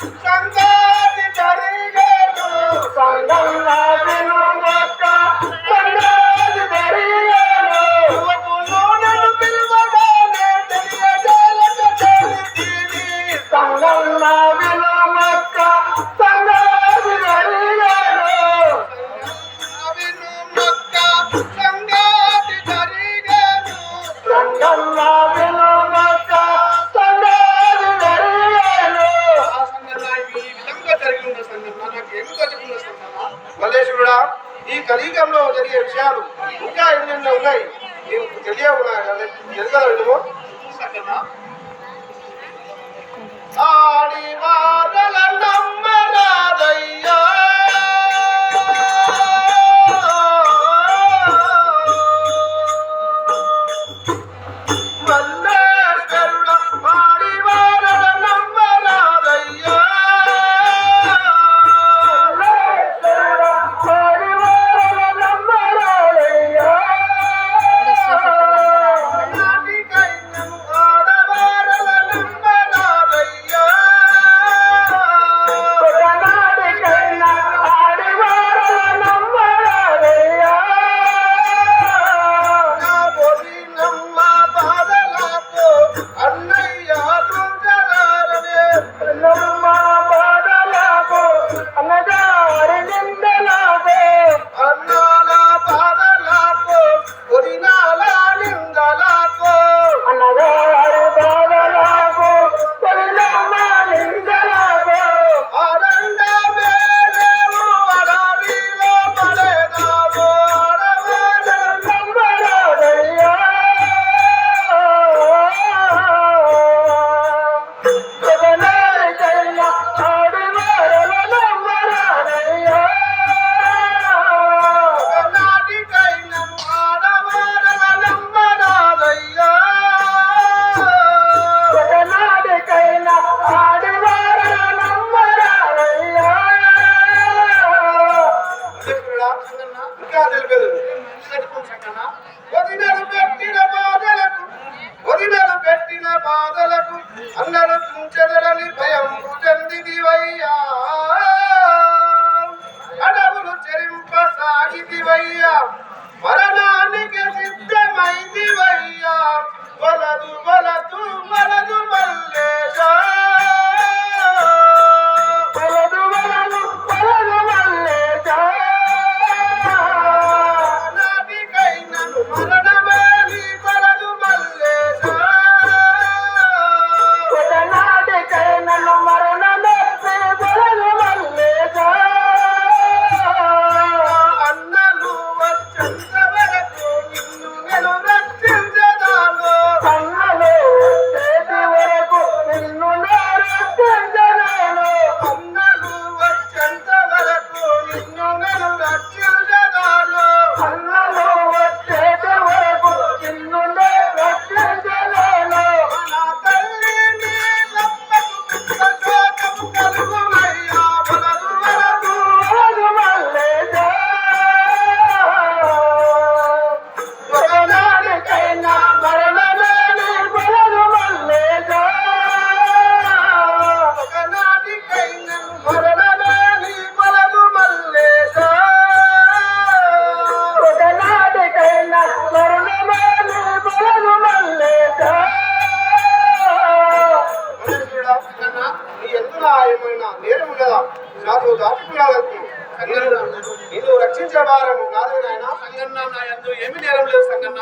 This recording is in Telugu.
సంగతి జరిగేను సంగన్నా వినుమక్క సంగతి జరిగేను నన్ను పిలువగానే తెలియజేయక తెలిసింది సంగన్నా వినుమక్క సంగతి జరిగేను వినుమక్క సంగతి జరిగేను సంగన్నా వినుమక్క సంగతి జరిగేను ఆ సంగన్నా ఈ విధంగా జరిగి ఉన్న సంగన్నా నాకు ఎందుకు చెప్పుకున్న సంగన్నా మల్లేశ్వరుడా ఈ కలియుగంలో జరిగే విషయాలు ఇంకా ఎన్నెన్నో ఉన్నాయి నీకు తెలియగలవు ఆడి వారల నమ్మరాదయ్యా మల్లేశ్వరుడా ఆడి వారల నమ్మరాదయ్యా పెట్టిన బాధలకు అందరూ చెదరని భయం చెందిదివయ్యా అడవులు చెరింపసాగిదివయ్యా మరణానికి సిద్ధమైదివయ్యా వలదు వలదు వలదు మల్లేశా వలదు వలదు వలదు మల్లేశా నాటికైనను మరణమే నీ వలదు మల్లేశా నాటికైనను మరణమే నీ వలదు మల్లేశా అన్నలు వచ్చేంత వరకు నిన్ను నేను రక్షించదాను అన్నలు వచ్చేటి వరకు నిన్ను నేను రక్షించదాను అన్నలు వచ్చేంత వరకు నిన్ను నేను రక్షించదాను అన్నలు వచ్చేటి వరకు నిన్ను నేను రక్షించదాను నా తల్లి నీ తప్పకు శోకము కలుగుమయ్యా వలదు వలదు వలదు మల్లేశా ఒకనాటికైనా మరణమే నీ వలదు మల్లేశా ఒకనాటికైనా మరణమే నీ వలదు మల్లేశా ఒకనాటికైనా మరణమే నీ వలదు మల్లేశా ఏమైనా నేరము కదా నాకు దాచుకున్నాలకు నేను రక్షించే వారము కాదు నాయన సంగన్న నా యందు ఏమి నేరం లేదు సంగన్న